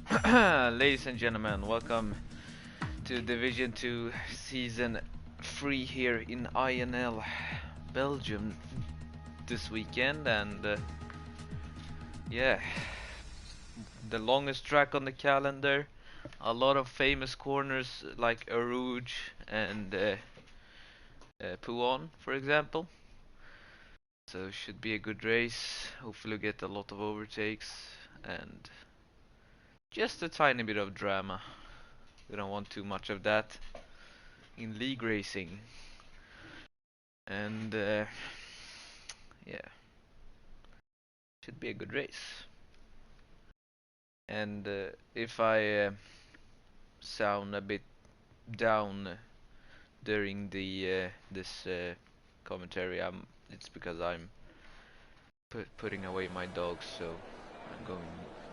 Alright. Ladies and gentlemen, welcome to Division 2 Season 3 here in INL, Belgium this weekend, and yeah, the longest track on the calendar, a lot of famous corners like Arouge and Pouon, for example. So should be a good race, hopefully get a lot of overtakes and just a tiny bit of drama. We don't want too much of that in league racing. And yeah, should be a good race. And if I sound a bit down during the this commentary, it's because I'm putting away my dogs, so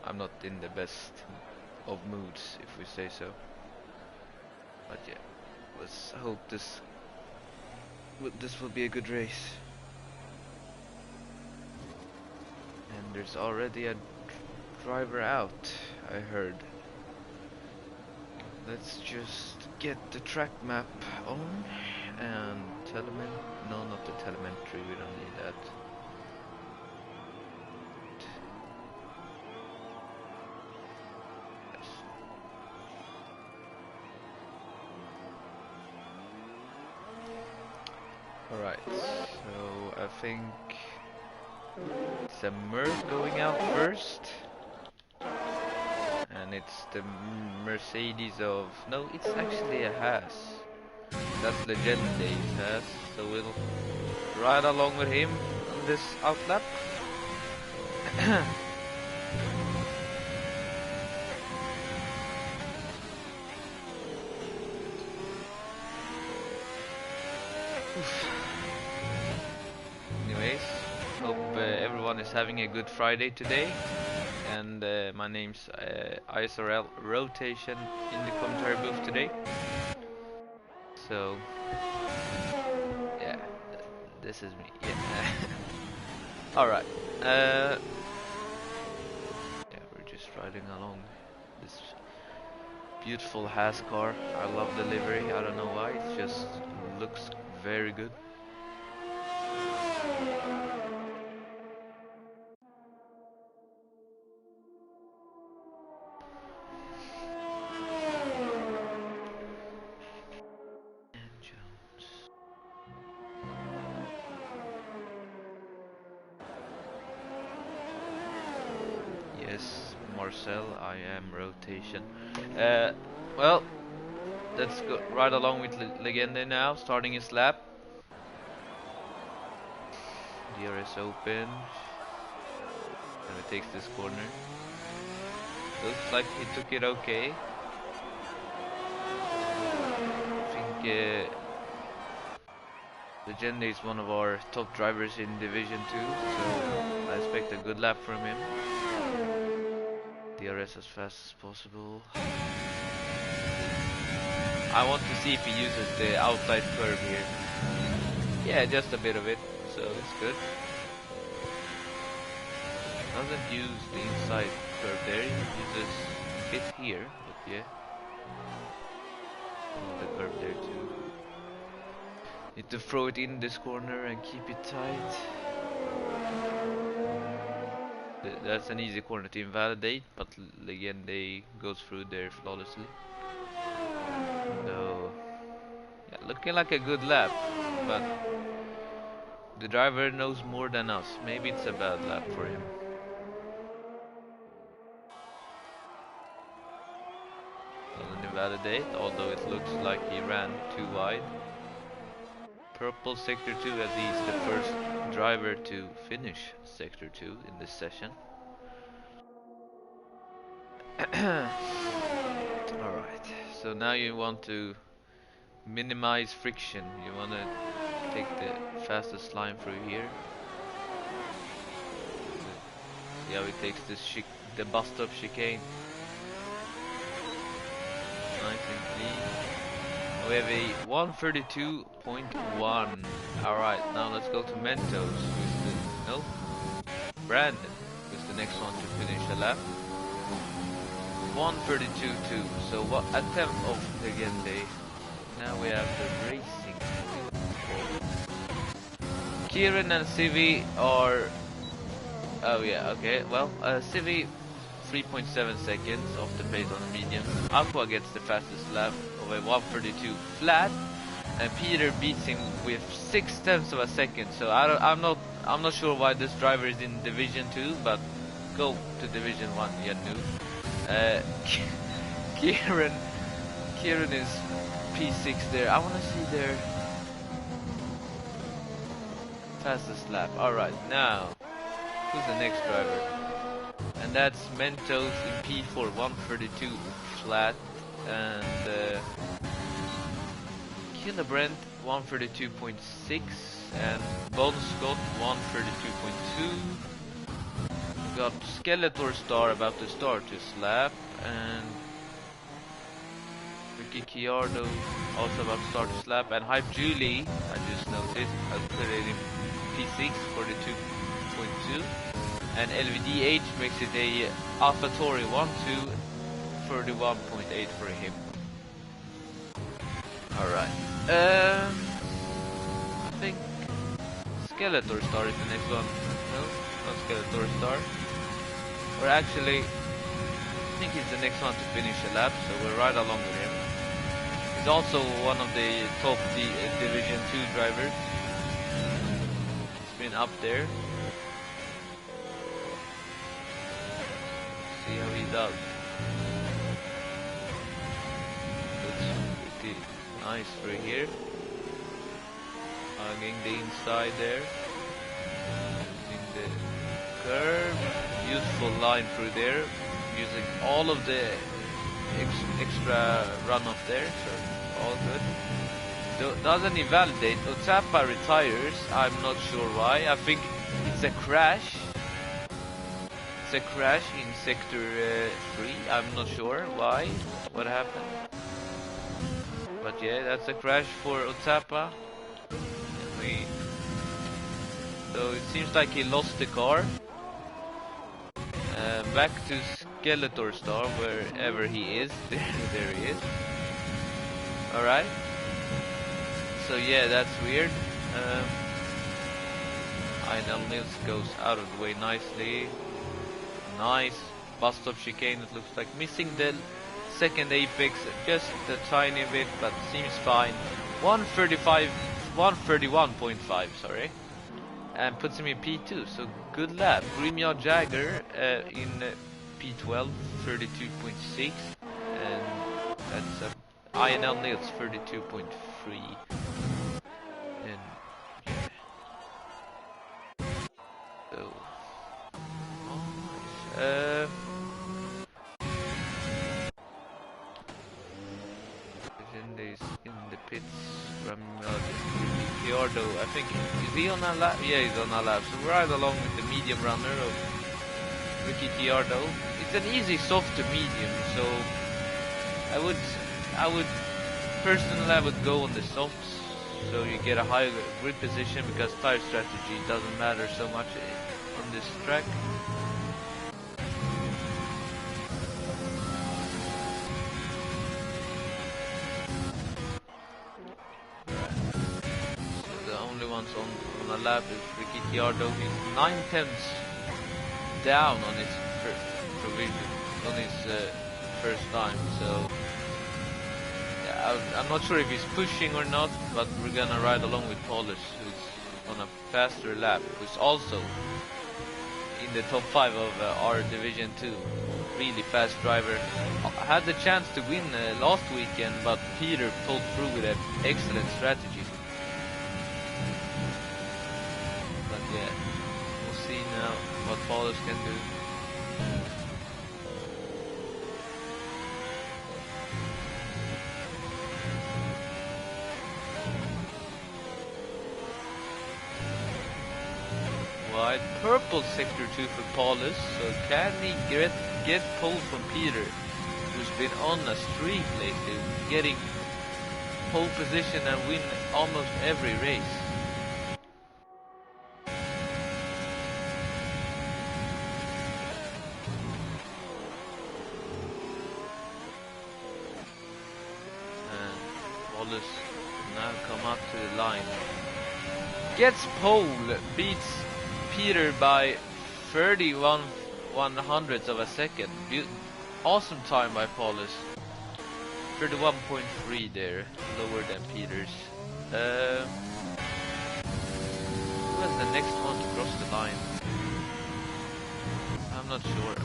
I'm not in the best of moods, if we say so. But yeah, let's hope this will be a good race. And there's already a driver out, I heard. Let's just get the track map on and no, not the telemetry, we don't need that. Yes. Alright, so I think it's a Merc going out first. And it's the Mercedes of... No, it's actually a Haas. That's Legendary's Haas, so we'll ride along with him on this outlap. Anyways, hope everyone is having a good Friday today. And my name's ISRL Rotation in the commentary booth today. So, yeah, this is me. Yeah. Alright. Yeah, we're just riding along this beautiful Haas car. I love the livery. I don't know why. It just looks very good. Yes, Marcel, I am Rotation. Well, let's go right along with Legende now, starting his lap. DRS open. And he takes this corner. Looks like he took it okay. I think Legende is one of our top drivers in Division 2, so I expect a good lap from him. DRS as fast as possible. I want to see if he uses the outside curve here. Yeah, just a bit of it, so it's good. Doesn't use the inside curve there, he uses a bit here, but yeah. The curve there too. Need to throw it in this corner and keep it tight. That's an easy corner to invalidate, but Legende goes through there flawlessly. So, yeah, looking like a good lap, but the driver knows more than us. Maybe it's a bad lap for him. Doesn't invalidate, although it looks like he ran too wide. Purple Sector 2, as he's the first driver to finish Sector 2 in this session. Alright, so now you want to minimize friction. You want to take the fastest line through here. See how he takes this the bus stop chicane. Nice and clean. We have a 132.1. Alright, now let's go to Mentos. No? Brandon, who's the next one to finish a lap. 1:32.2. So what attempt of again they. Now we have the racing. Kieran and Civi are. Oh yeah, okay. Well, Civi 3.7 seconds off the pace on the medium. Aqua gets the fastest lap of a 1:32 flat, and Peter beats him with 6/10 of a second. So I'm not sure why this driver is in Division 2, but go to Division 1, you noob. Kieran is P6 there. I want to see their fastest lap. Alright, now, who's the next driver? And that's Mentos in P4, 1:32 flat. And Killabrent, 1:32.6. And Bon Scott, 1:32.2. Got Skeletor Star about to start his lap, and Ricky Chiardo also about to start his lap, and Hype Julie, I just noticed, I'll put it in P6, 42.2, and LVDH makes it a AlphaTauri 1-2, 31.8 for him. Alright, I think Skeletor Star is the next one. No, not Skeletor Star. Or actually, I think he's the next one to finish a lap, so we're right along with him. He's also one of the top Division 2 drivers. He's been up there. Let's see how he does. Looks pretty nice for here. Hugging the inside there. Using the curve. Useful line through there. Using all of the extra runoff there, so all good. Doesn't invalidate. Otapa retires. I'm not sure why. I think it's a crash. It's a crash in sector 3. I'm not sure why. What happened? But yeah, that's a crash for Otapa. So it seems like he lost the car. Back to Skeletor Star, wherever he is. There he is. Alright. So yeah, that's weird. INL Nils goes out of the way nicely. Nice. Bus stop chicane, it looks like. Missing the second apex just a tiny bit, but seems fine. 131.5, sorry. And puts him in P2, so good lap. Grimyard Jagger in P12, 32.6, and that's INL Nils 32.3. And yeah. So nice. In the pits from Chiardo, I think, is he on a lap? Yeah, he's on a lap. So we're right along with the medium runner of Ricky Chiardo. It's an easy soft to medium, so I would personally I would go on the softs, so you get a higher grip position, because tire strategy doesn't matter so much on this track. On a lap is Ricky Chiardo. He's 9/10 down on his provision, on his first time. So yeah, I'm not sure if he's pushing or not, but we're gonna ride along with Paulus, who's on a faster lap, who's also in the top 5 of our Division 2. Really fast driver. Had the chance to win last weekend, but Peter pulled through with an excellent strategy. Yeah, we'll see now what Paulus can do. Wide purple sector 2 for Paulus. So can he get pole from Peter, who's been on a streak lately, getting pole position and win almost every race? Paulus now come up to the line. Gets pole, beats Peter by 31 100ths of a second. Awesome time by Paulus. 31.3 there, lower than Peter's. Who was the next one to cross the line? I'm not sure.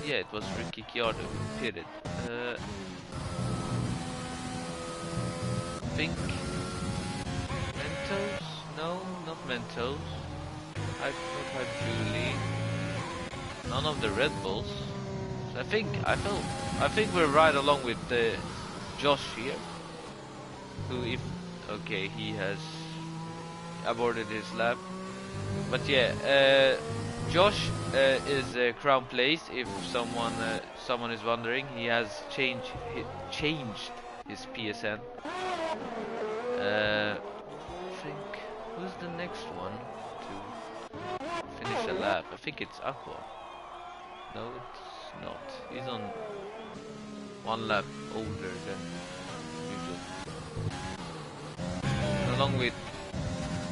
Yeah, it was Ricky Chiardo who pitted. Think Mentos? No, not Mentos. I don't have Julie. None of the Red Bulls. So I think we're right along with Josh here. Who, if okay, he has aborted his lap. But yeah, Josh is crown place. If someone is wondering, he has changed his PSN. I think who's the next one to finish a lap? I think it's Aqua. No, it's not. He's on one lap older than usual. Along with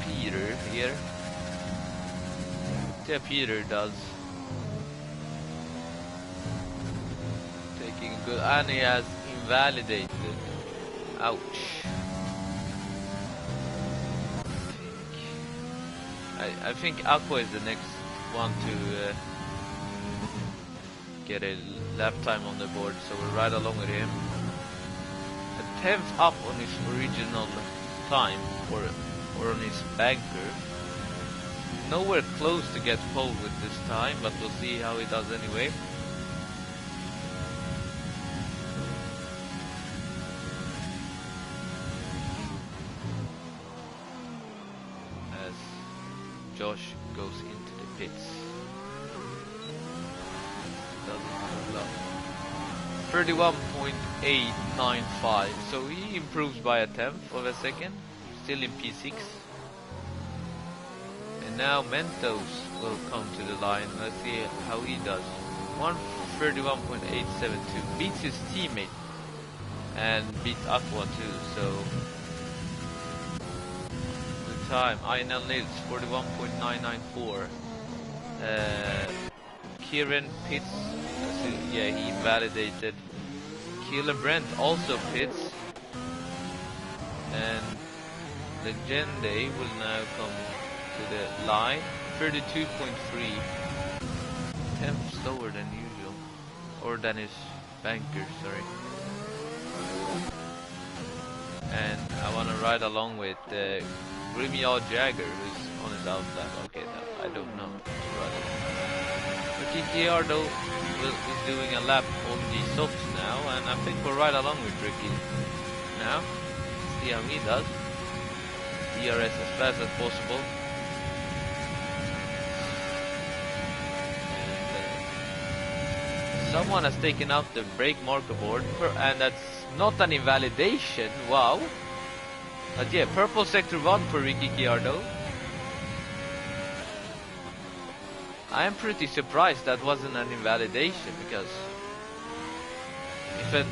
Peter here. Yeah, Peter does. Taking a good, and he has invalidated. Ouch. I think Aqua is the next one to get a lap time on the board, so we'll ride along with him. A 10th up on his original time, or on his banker. Nowhere close to get pole with this time, but we'll see how he does anyway. As Josh goes into the pits. 31.895, so he improves by a 10th of a second, still in P6. And now Mentos will come to the line. Let's see how he does. 131.872, beats his teammate and beats Aqua too, so the time INL Nils 41.994. Kieran pits, so yeah, he invalidated. Killer Brent also pits, and Legende will now come to the line. 32.3, 10th slower than usual, or than his banker, sorry. And I want to ride along with Grimyard Jagger, who's on his outlap. Okay, no, I don't know. Ricky Chiardo is doing a lap on the softs now, and I think we're right along with Ricky now. See how he does. DRS as fast as possible. Someone has taken out the brake marker board, and that's not an invalidation. Wow. But yeah, purple sector 1 for Ricky Chiardo. I am pretty surprised that wasn't an invalidation, because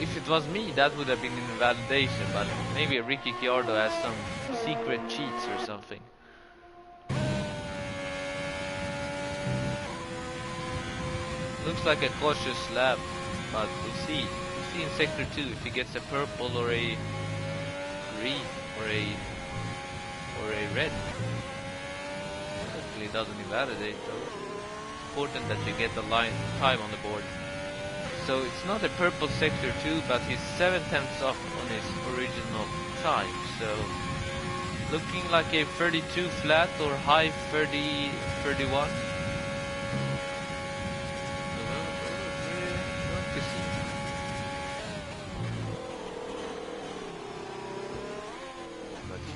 if it was me, that would have been an invalidation, but maybe Ricky Chiardo has some secret cheats or something. Looks like a cautious lap, but we'll see. We'll see in sector 2 if he gets a purple or a green or a red. Hopefully it doesn't invalidate though. Important that you get the line time on the board. So it's not a purple sector 2, but he's 7/10ths off on his original time. So looking like a 32 flat or high 31.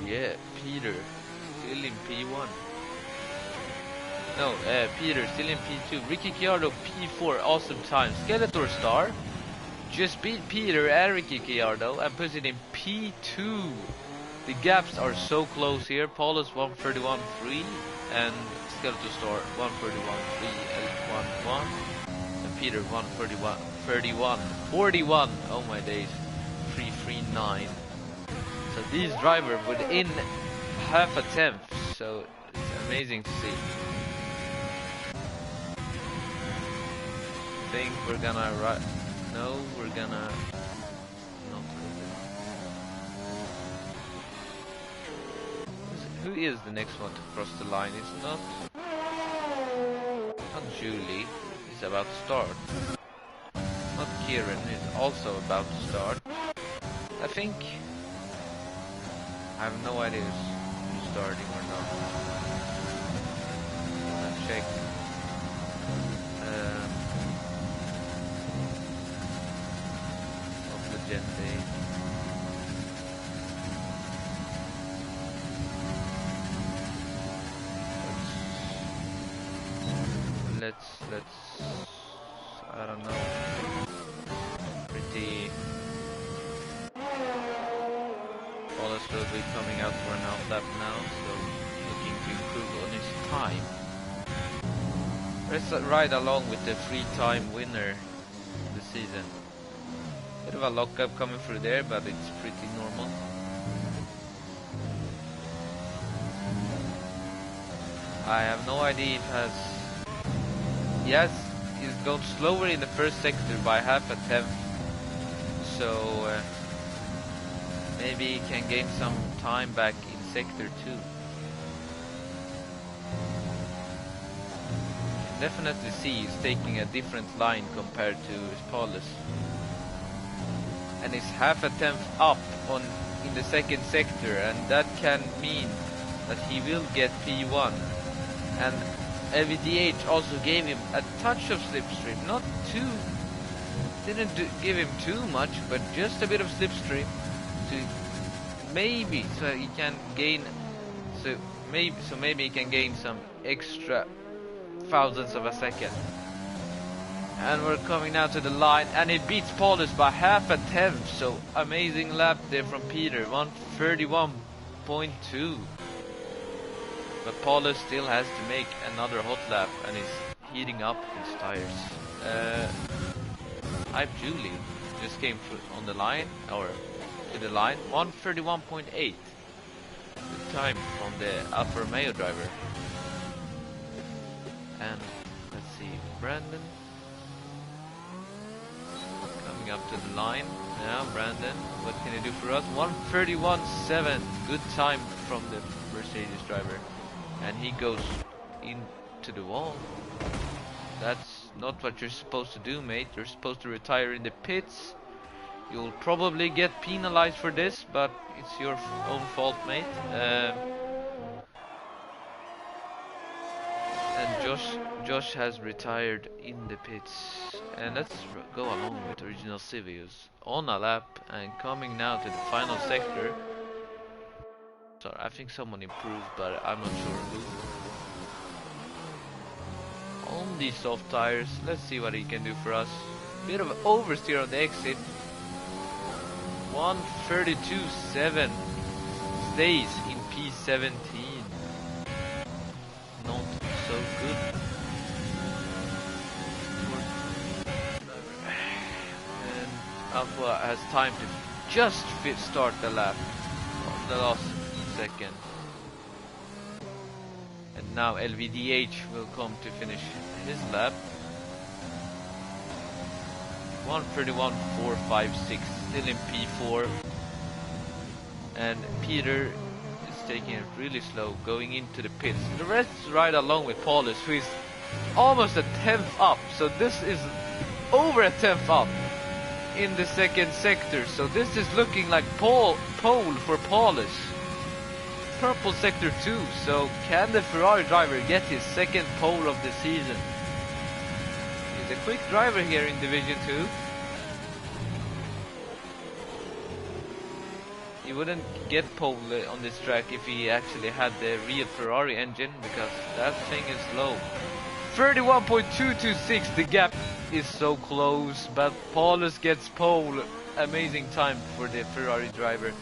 Yeah, Peter still in P1. No, Peter still in P2. Ricky Chiardo P4, awesome time. Skeletor Star just beat Peter and Ricky Chiardo and puts it in P2. The gaps are so close here. Paulus 131.3 and Skeletor Star 131.3 and 1-1. And Peter 131.41. 41. Oh my days. 339. So these drivers within half a tenth, so it's amazing to see. I think we're gonna no, we're gonna not go there. Who is the next one to cross the line? It's not Julie, he's about to start. Not Kieran, he's also about to start. I think I have no idea who's starting or not. Let's check. Of the Gente. Let's I don't know. Pretty. Wallace will be coming out for an half lap now, so looking to improve on his time. Let's ride along with the 3-time winner of the season. Bit of a lockup coming through there, but it's pretty normal. I have no idea if has. Yes, he's gone slower in the first sector by half a tenth, so maybe he can gain some time back in sector 2. You can definitely see he's taking a different line compared to his Paulus, and he's half a tenth up in the second sector, and that can mean that he will get P1. And LVDH also gave him a touch of slipstream, not too, didn't give him too much, but just a bit of slipstream to maybe, so he can gain, so maybe he can gain some extra thousandths of a second. And we're coming now to the line, and it beats Paulus by half a tenth, so amazing lap there from Peter, 1:31.2. But Paulus still has to make another hot lap and is heating up his tires. Hype Julie just came on the line, or to the line, 1:31.8. Good time from the Alfa Romeo driver. And let's see, Brandon coming up to the line. Now Brandon, what can he do for us? 1:31.7. Good time from the Mercedes driver. And he goes into the wall. That's not what you're supposed to do, mate. You're supposed to retire in the pits. You'll probably get penalized for this, but it's your own fault, mate. And Josh has retired in the pits. And let's go along with Original Civius on a lap and coming now to the final sector. Sorry, I think someone improved, but I'm not sure who. On these soft tires, let's see what he can do for us. Bit of oversteer on the exit. 1:32.7 stays in P17. Not so good. And Alpha has time to just start the lap on the last second. And now LVDH will come to finish his lap. 1:31.456, still in P4. And Peter is taking it really slow, going into the pits. The rest ride along with Paulus, who is almost a tenth up. So this is over a tenth up in the second sector. So this is looking like pole for Paulus. Purple sector 2, so can the Ferrari driver get his second pole of the season? He's a quick driver here in Division 2. He wouldn't get pole on this track if he actually had the real Ferrari engine, because that thing is low. 31.226, the gap is so close, but Paulus gets pole. Amazing time for the Ferrari driver.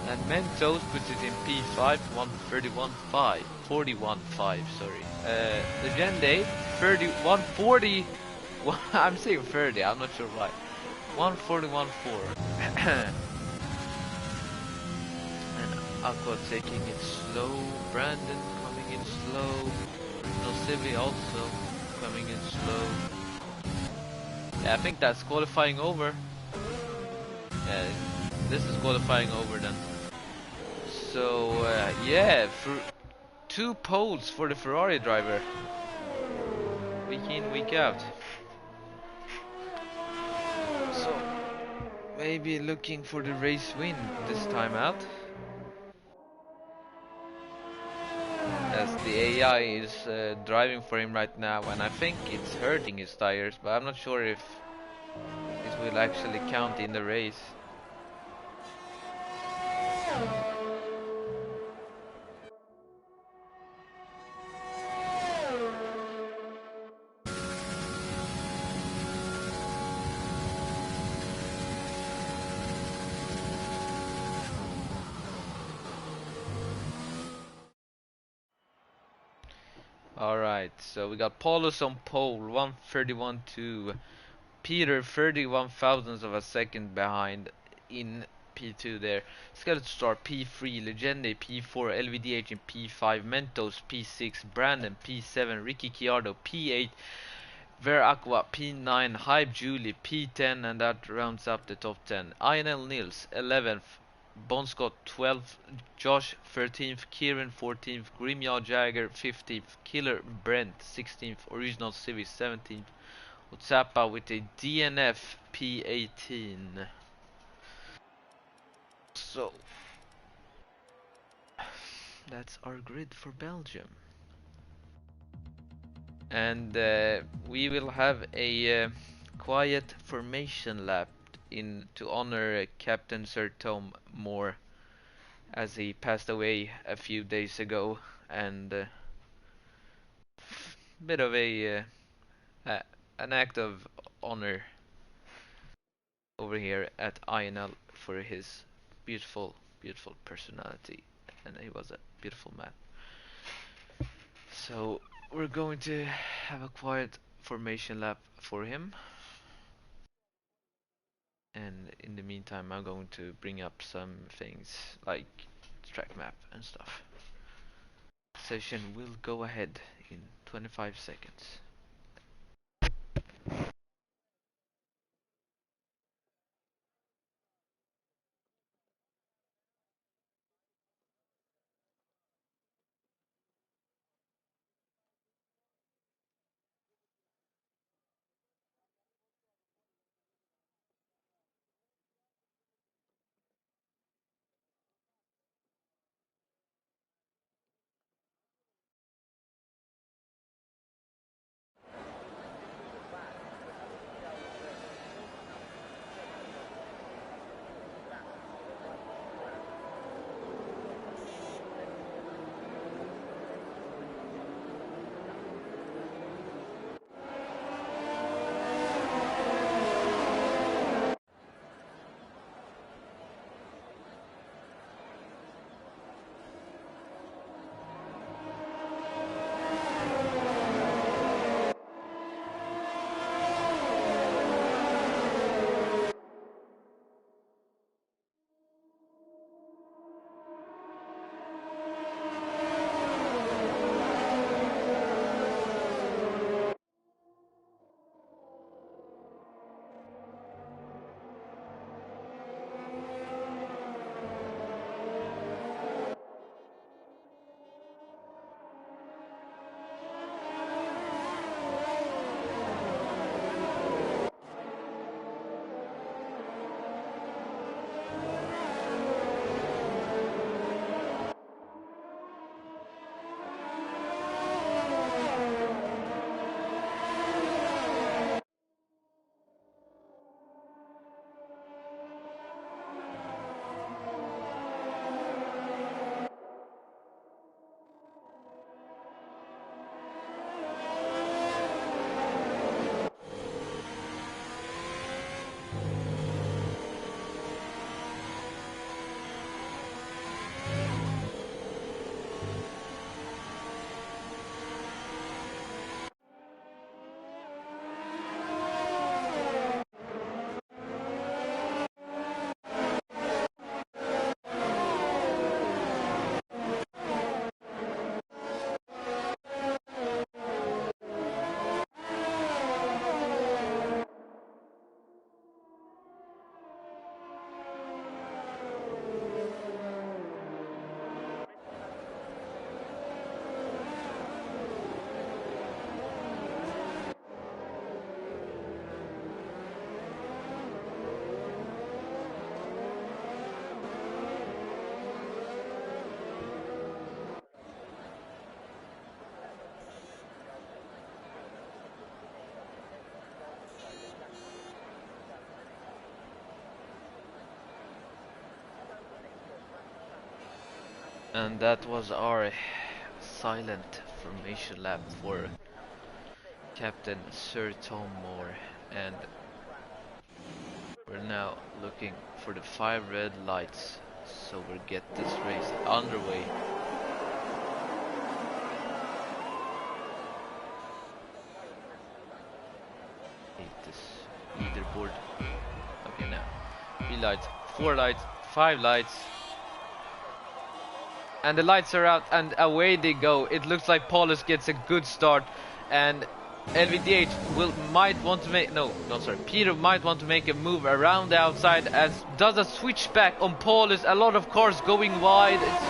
And Mentos puts it in P5, 1:31.5, 41.5, sorry. Legende, 31.40, I'm saying 30, I'm not sure why. 141.4. And Aqua taking it slow. Brandon coming in slow. No Civi also coming in slow. Yeah, I think that's qualifying over. Yeah, this is qualifying over then. So yeah, for 2 poles for the Ferrari driver. Week in, week out. So maybe looking for the race win this time out. As the AI is driving for him right now, and I think it's hurting his tires, but I'm not sure if it will actually count in the race. Alright, so we got Paulus on pole, 131.2. Peter 31 thousandths of a second behind in P2 there. Skeleton Star P3, Legende P4, LVDH in P5, Mentos P6, Brandon P7, Ricky Chiardo P8, Ver Aqua P9, Hype Julie P10, and that rounds up the top 10. INL Nils 11th, Bon Scott 12th, Josh 13th, Kieran 14th, Grimyard Jagger 15th, Killer Brent 16th, Original Civi 17th, Utsapa with a DNF P18. So that's our grid for Belgium. And we will have a quiet formation lap in to honor Captain Sir Tom Moore, as he passed away a few days ago, and bit of a an act of honor over here at INL for his beautiful, beautiful personality, and he was a beautiful man. So we're going to have a quiet formation lap for him. And in the meantime, I'm going to bring up some things like track map and stuff. Session will go ahead in 25 seconds. And that was our silent formation lap for Captain Sir Tom Moore. And we're now looking for the 5 red lights, so we'll get this race underway. Hate this leaderboard. Okay, now 3 lights, 4 lights, 5 lights. And the lights are out and away they go. It looks like Paulus gets a good start, and LVDH might want to make Peter might want to make a move around the outside and does a switchback on Paulus. A lot of cars going wide. It's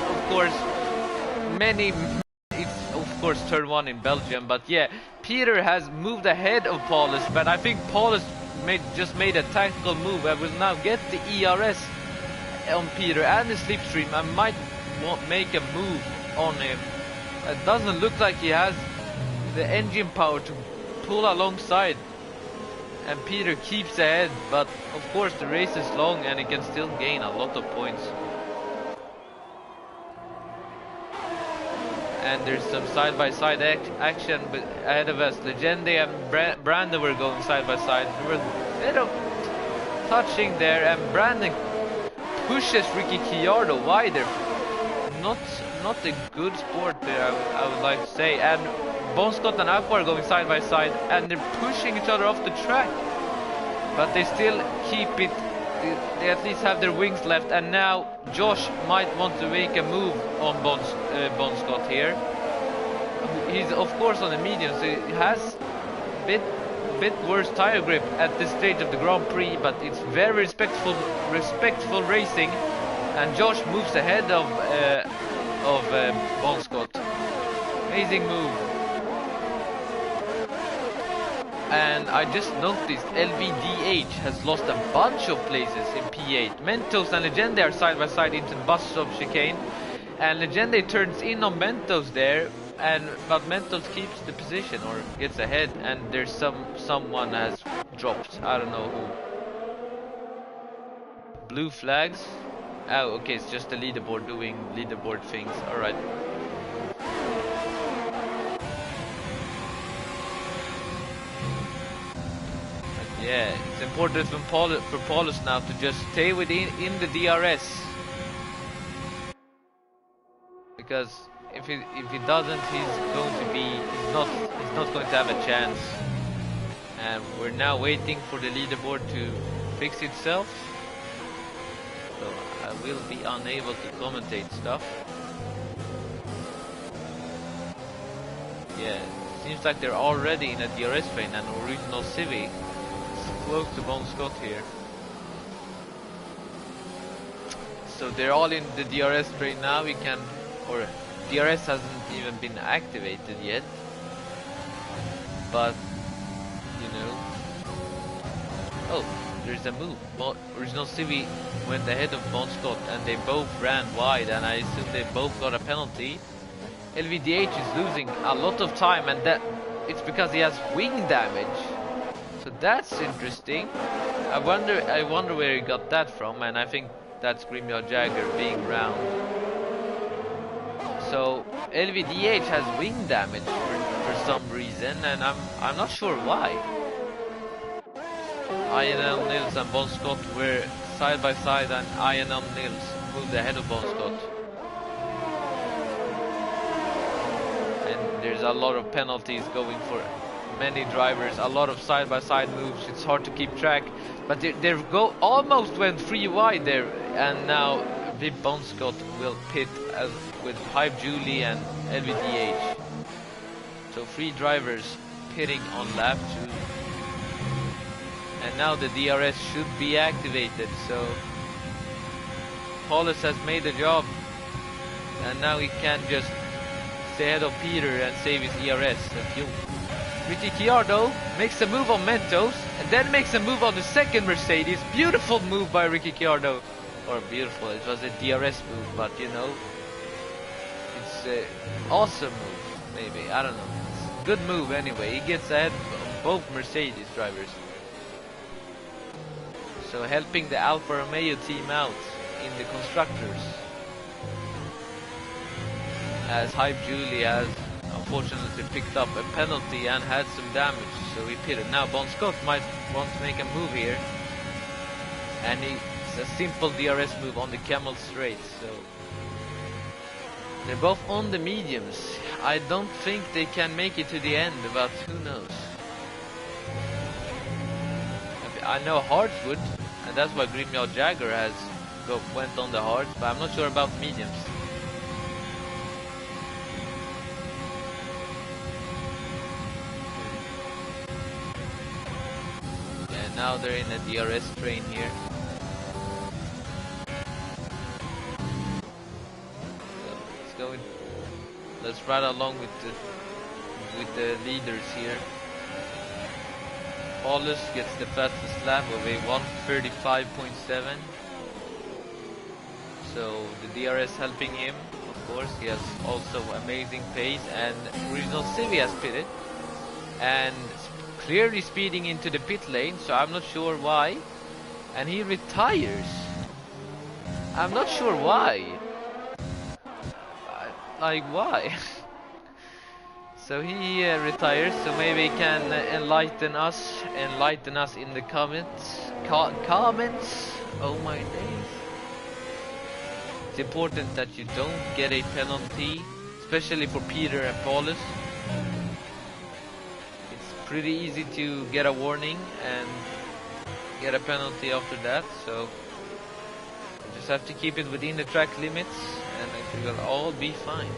of course turn 1 in Belgium, but yeah, Peter has moved ahead of Paulus, but I think Paulus just made a tactical move and will now get the ERS on Peter and the slipstream and might make a move on him. It doesn't look like he has the engine power to pull alongside, and Peter keeps ahead, but of course the race is long and he can still gain a lot of points. And there's some side-by-side action ahead of us. Legende and Brandon were going side-by-side. We were a bit of touching there, and Brandon pushes Ricky Chiardo wider. Not a good sport there, I would like to say. And Bon Scott and Aqua are going side by side, and they're pushing each other off the track, but they still keep it. They at least have their wings left. And now Josh might want to make a move on Bon Scott here. He's of course on the medium, so he has a bit worse tire grip at this stage of the Grand Prix, but it's very respectful racing. And Josh moves ahead of Bon Scott. Amazing move. And I just noticed LVDH has lost a bunch of places in P8. Mentos and Legende are side by side into the bus stop chicane, and Legende turns in on Mentos there, but Mentos keeps the position or gets ahead, and there's someone has dropped. I don't know who. Blue flags. Oh, okay, it's just the leaderboard doing leaderboard things. Alright. Yeah, it's important for Paulus now to just stay in the DRS. Because if he doesn't, he's not going to have a chance. And we're now waiting for the leaderboard to fix itself. So I will be unable to commentate stuff. Yeah, seems like they're already in a DRS train, and Original Civic is close to Bon Scott here. So they're all in the DRS train now. DRS hasn't even been activated yet. But, you know. Oh, there's a move. Original Civi went ahead of Bon Scott, and they both ran wide, and I assume they both got a penalty. LVDH is losing a lot of time, and that it's because he has wing damage. So that's interesting. I wonder where he got that from, and I think that's Grimyard Jagger being round. So LVDH has wing damage for some reason, and I'm not sure why. INL Nils and Bon Scott were side by side, and INL Nils moved ahead of Bon Scott. And there's a lot of penalties going for many drivers, a lot of side by side moves. It's hard to keep track, but they almost went 3 wide there, and now Vip Bon Scott will pit with Hype Julie and LVDH. So 3 drivers pitting on lap 2. And now the DRS should be activated, so Paulus has made the job, and now he can just stay ahead of Peter and save his ERS and fuel. Ricky Chiardo makes a move on Mentos, and then makes a move on the second Mercedes. Beautiful move by Ricky Chiardo. Or beautiful, it was a DRS move, but you know, it's an awesome move, maybe, I don't know. It's a good move anyway. He gets ahead of both Mercedes drivers. So helping the Alfa Romeo team out in the constructors. as Hype Julie has unfortunately picked up a penalty and had some damage, so he pitted. Now Bon Scott might want to make a move here, and it's a simple DRS move on the Camel Straight, so they're both on the mediums. I don't think they can make it to the end, but who knows. I know Hards would, and that's why Grimjaw Jagger went on the Hards, but I'm not sure about mediums. And now they're in a DRS train here. So let's ride along with the leaders here. Paulus gets the fastest lap of a 1:35.7. So the DRS helping him, of course. He has also amazing pace, and Original Civi has pitted and clearly speeding into the pit lane, so I'm not sure why. And he retires. I'm not sure why. Like why? So he retires, so maybe he can enlighten us in the comments. Comments? Oh my days. It's important that you don't get a penalty, especially for Peter and Paulus. It's pretty easy to get a warning and get a penalty after that, so you just have to keep it within the track limits, and it will all be fine.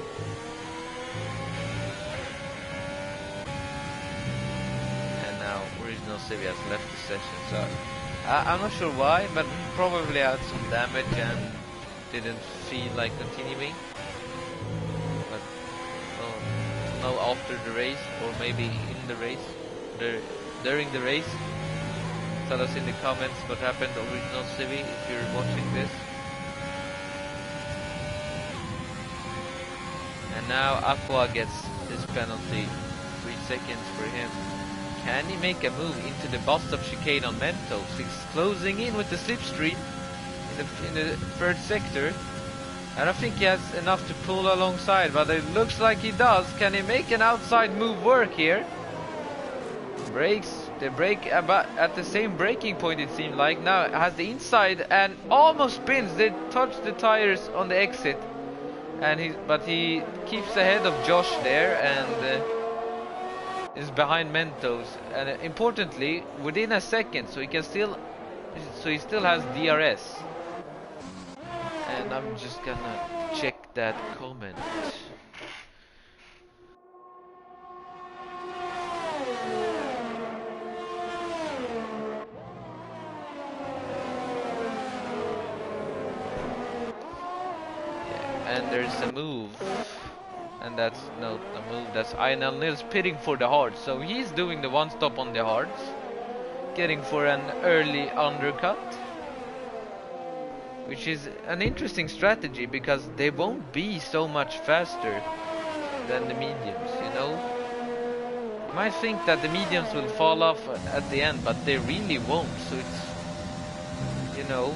Original Civi has left the session, so I'm not sure why, but probably had some damage and didn't feel like continuing. But no, after the race, or maybe in the race, during the race. Tell us in the comments what happened to Original Civi if you're watching this. And now Aqua gets his penalty, 3 seconds for him. Can he make a move into the bus stop chicane on Mentos? He's closing in with the slipstream in the third sector. I don't think he has enough to pull alongside, but it looks like he does. Can he make an outside move work here? They brake about at the same braking point, it seemed like. Now it has the inside and almost spins. They touch the tires on the exit, and he keeps ahead of Josh there and is behind Mentos, and importantly within a second, so he still has DRS. And I'm just gonna check that comment. Yeah, and there's a move. And that's not a move, that's INL Nils pitting for the Hards. So he's doing the one stop on the Hards, getting for an early undercut, which is an interesting strategy because they won't be so much faster than the mediums, you know. You might think that the mediums will fall off at the end, but they really won't. So it's, you know,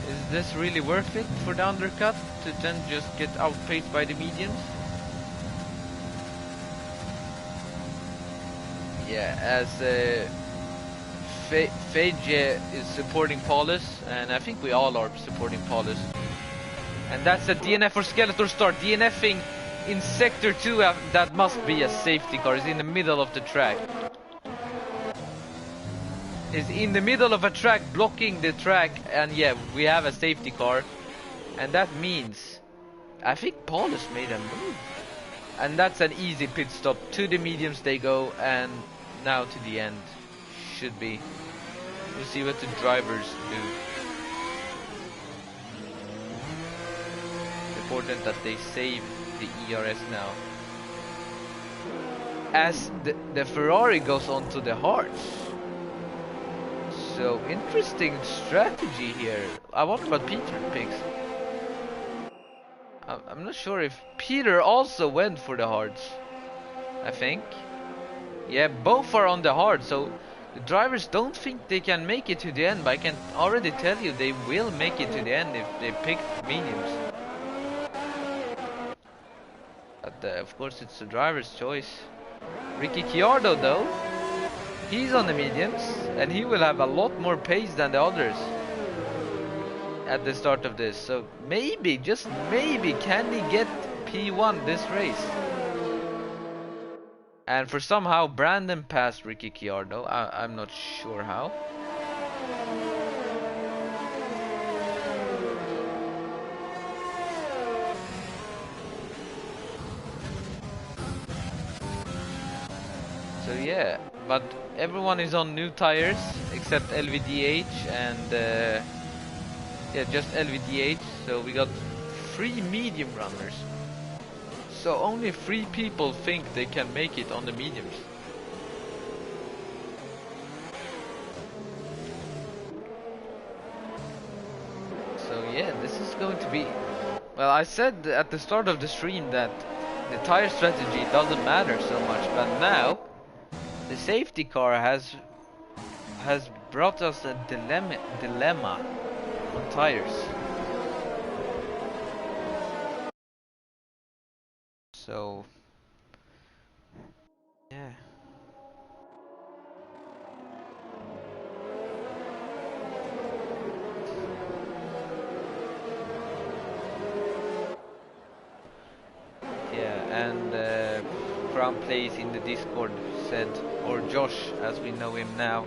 is this really worth it for the undercut to then just get outpaced by the mediums? Yeah, as Feige is supporting Paulus, and I think we all are supporting Paulus. And that's a DNF for Skeletor start. DNFing in Sector 2, that must be a safety car. It's in the middle of the track. It's in the middle of a track, blocking the track, and yeah, we have a safety car. And that means, I think Paulus made a move. And that's an easy pit stop. To the mediums they go, and now to the end. Should be. We'll see what the drivers do. Important that they save the ERS now. As the Ferrari goes on to the Hards. So, interesting strategy here. I wonder what Peter picks. I'm not sure if Peter also went for the Hards. I think. Yeah, both are on the hard, so the drivers don't think they can make it to the end, but I can already tell you they will make it to the end if they pick mediums. But of course it's the driver's choice. Ricky Chiardo though, he's on the mediums and he will have a lot more pace than the others at the start of this. So maybe, just maybe, can he get P1 this race? And for somehow Brandon passed Ricky Chiardo. I'm not sure how. So yeah, but everyone is on new tires except LVDH and yeah, just LVDH. So we got 3 medium runners. So only 3 people think they can make it on the mediums. So yeah, this is going to be... Well, I said at the start of the stream that the tire strategy doesn't matter so much, but now the safety car has brought us a dilemma on tires. So yeah. Yeah, and Crown Plays in the Discord said, or Josh as we know him now,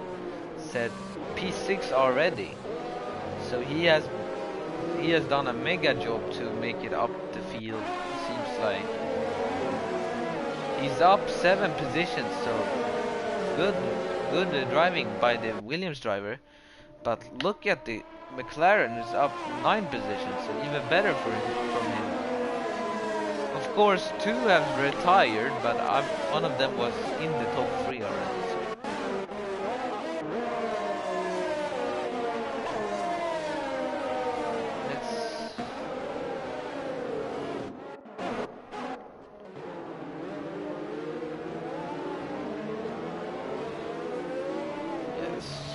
said P6 already. So he has done a mega job to make it up the field. Seems like he's up 7 positions, so good driving by the Williams driver. But look at the McLaren is up 9 positions, so even better from him. Of course, 2 have retired, but one of them was in the top 3 already.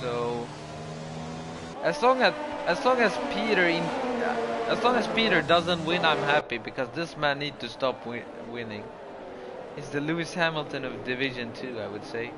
So. So as long as Peter doesn't win, I'm happy, because this man needs to stop winning. He's the Lewis Hamilton of Division 2, I would say.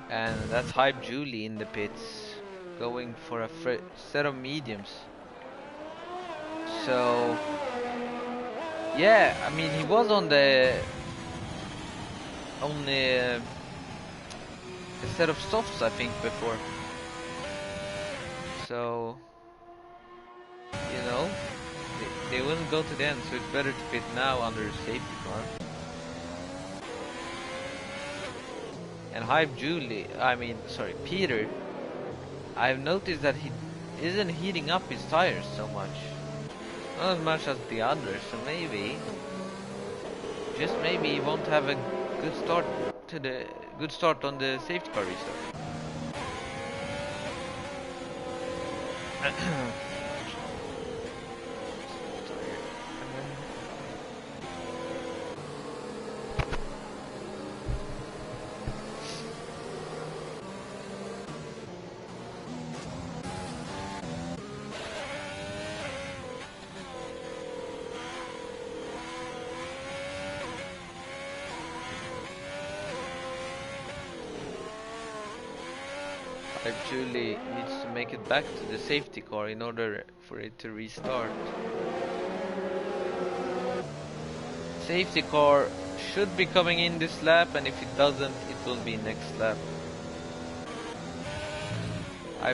And that's Hype Julie in the pits, going for a set of mediums. So yeah, I mean, he was on the a set of softs, I think, before. So you know, they wouldn't go to the end, so it's better to pit now under a safety car. And Peter, I've noticed that he isn't heating up his tires so much. Not as much as the others, so just maybe he won't have a good start on the safety car restart. Julie needs to make it back to the safety car in order for it to restart. Safety car should be coming in this lap, and if it doesn't, it will be next lap.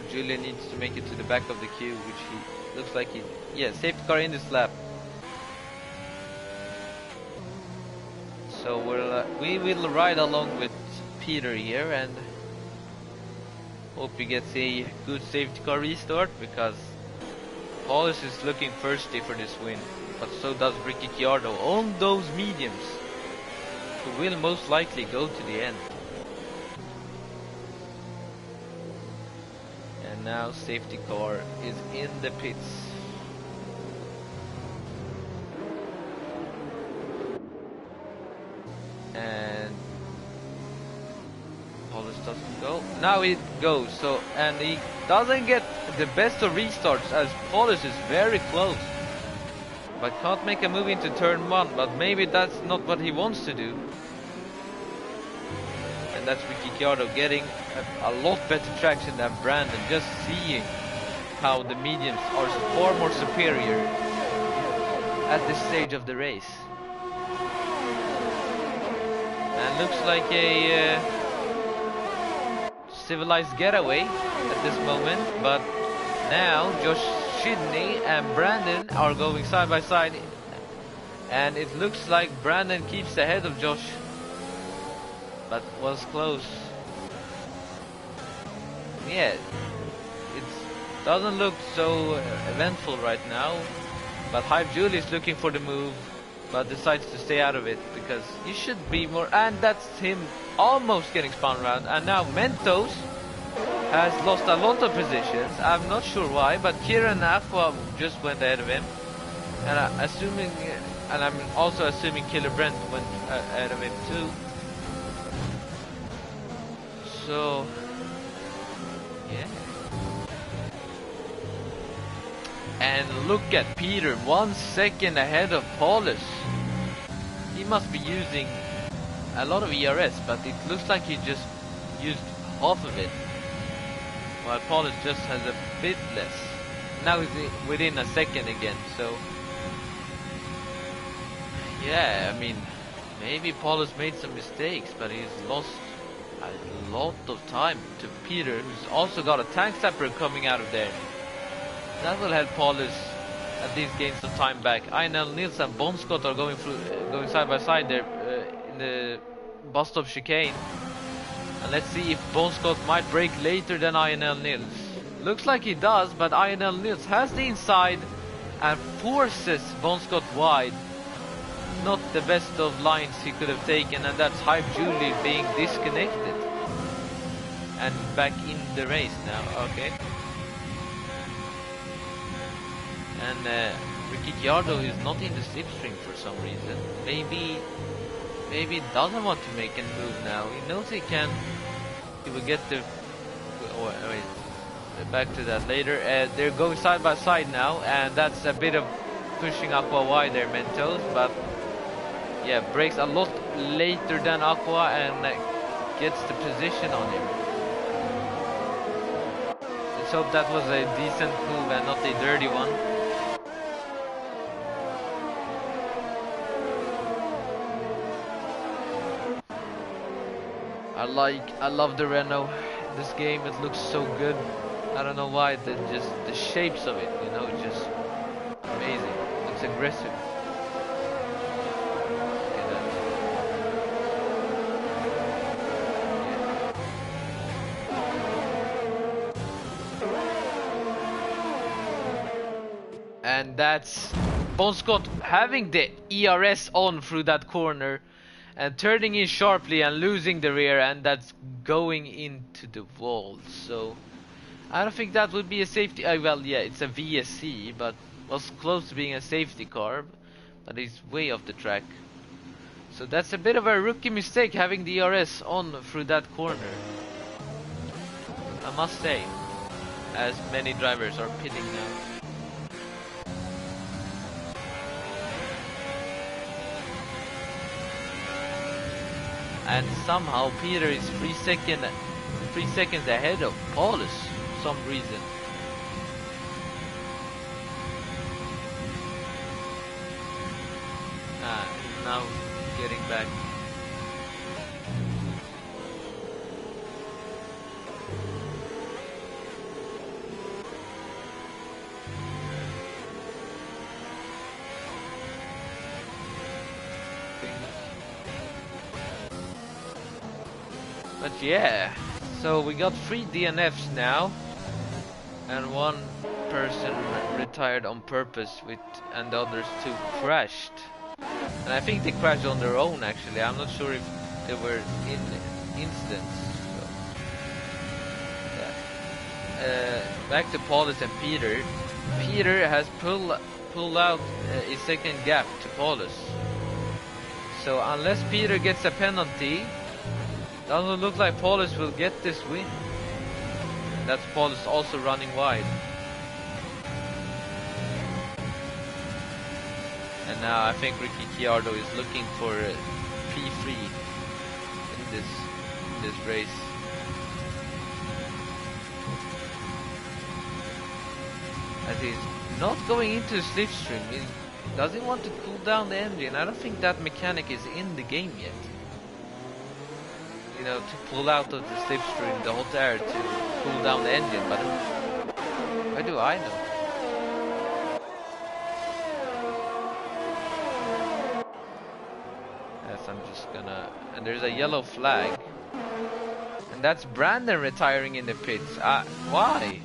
Julie needs to make it to the back of the queue, which he looks like yeah, safety car in this lap. So we will ride along with Peter here and hope he gets a good safety car restart, because Hollis is looking thirsty for this win, but so does Ricky Chiardo on those mediums, who will most likely go to the end. And now safety car is in the pits. And Paulus doesn't go. Now it goes. So, and he doesn't get the best of restarts as Paulus is very close. But can't make a move into turn 1, but maybe that's not what he wants to do. And that's Ricciardo getting a lot better traction than Brandon, just seeing how the mediums are far more superior at this stage of the race. And looks like a civilized getaway at this moment, but now Josh Shidney and Brandon are going side by side, and it looks like Brandon keeps ahead of Josh, but was close. Yeah, it doesn't look so eventful right now, but Hype Julie is looking for the move, but decides to stay out of it because you should be more. And that's him almost getting spun around. And now Mentos has lost a lot of positions. I'm not sure why, but Kieran Aqua just went ahead of him, and I'm also assuming Killer Brent went ahead of him too. So yeah. And look at Peter, 1 second ahead of Paulus. He must be using a lot of ERS, but it looks like he just used half of it, while Paulus just has a bit less. Now he's within a second again, so yeah, I mean, maybe Paulus made some mistakes, but he's lost a lot of time to Peter, who's also got a tank stepper coming out of there. That will help Paulus at least gain some time back. INL Nils and Bonscott are going side by side there in the bus stop chicane. And let's see if Bonscott might break later than INL Nils. Looks like he does, but INL Nils has the inside and forces Bonscott wide. Not the best of lines he could have taken, and that's Hype Julie being disconnected. And back in the race now, okay. And Ricciardo is not in the slipstream for some reason. Maybe he doesn't want to make a move now. He knows he can. He will get the. Oh, wait, back to that later. They're going side by side now, and that's a bit of pushing Aqua wide there, Mentos. But yeah, breaks a lot later than Aqua and gets the position on him. Let's hope that was a decent move and not a dirty one. I love the Renault in this game. It looks so good. I don't know why. Just the shapes of it, you know, it's just amazing. It looks aggressive. Look at that. Yeah. And that's Bonscott having the ERS on through that corner and turning in sharply and losing the rear, and that's going into the wall. So I don't think that would be a safety. Well, yeah, it's a VSC, but was close to being a safety car, but he's way off the track. So that's a bit of a rookie mistake, having the ERS on through that corner, I must say, as many drivers are pitting now. And somehow Peter is 3 seconds ahead of Paulus for some reason. Now getting back. But yeah, so we got 3 DNFs now, and 1 person retired on purpose, and the others 2 crashed. And I think they crashed on their own actually. I'm not sure if they were in incidents. So, yeah. back to Paulus and Peter. Peter has pulled out a second gap to Paulus. So unless Peter gets a penalty, doesn't look like Paulus will get this win. That's Paulus also running wide. And now I think Ricciardo is looking for P3 in this race. As he's not going into slipstream, he doesn't want to cool down the engine. I don't think that mechanic is in the game yet. You know, to pull out of the slipstream the hot air to cool down the engine, but why do I know? Yes, I'm just gonna... And there's a yellow flag. And that's Brandon retiring in the pits. Why?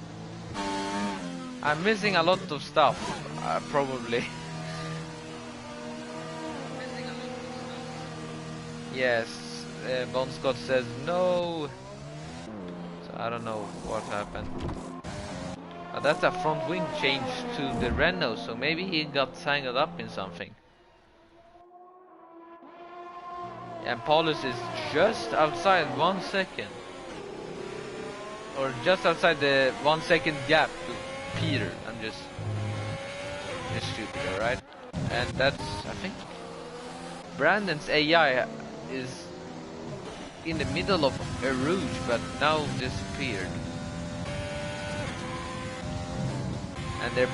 I'm missing a lot of stuff, probably. Yes, Bon Scott says no. So I don't know what happened. That's a front wing change to the Renault, so maybe he got tangled up in something. And Paulus is just outside 1 second. Or just outside the 1 second gap to Peter. I'm just stupid, alright? And that's, I think, Brandon's AI is in the middle of a rouge, but now disappeared. And they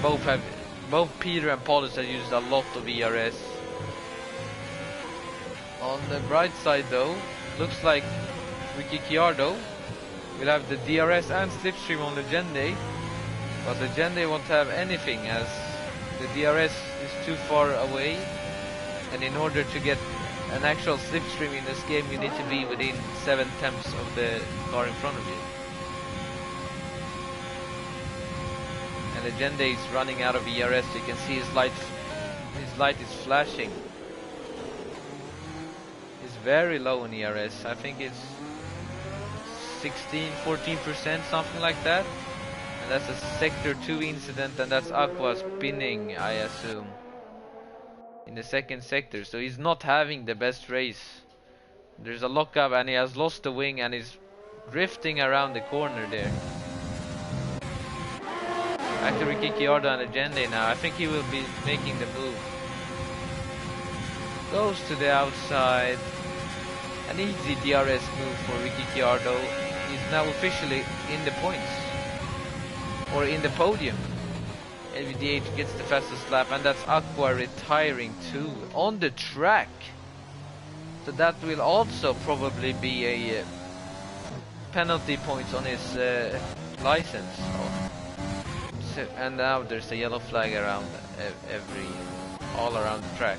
both Peter and Paulus have used a lot of ERS. On the bright side though, looks like Ricciardo will have the DRS and slipstream on Legende, but Legende won't have anything as the DRS is too far away, and in order to get an actual slipstream in this game you need to be within 7/10 of the car in front of you. And Legende is running out of ERS. You can see his light is flashing. It's very low in ERS. I think it's 14%, something like that. And that's a sector 2 incident, and that's Aqua spinning, I assume, in the second sector. So he's not having the best race. There's a lockup and he has lost the wing and he's drifting around the corner there. Back to Ricciardo and Legende now. I think he will be making the move. Goes to the outside. An easy DRS move for Ricciardo. He's now officially in the points. Or in the podium. LVDH gets the fastest lap, and that's Aqua retiring too on the track. So that will also probably be a penalty points on his license. So, and now there's a yellow flag around all around the track.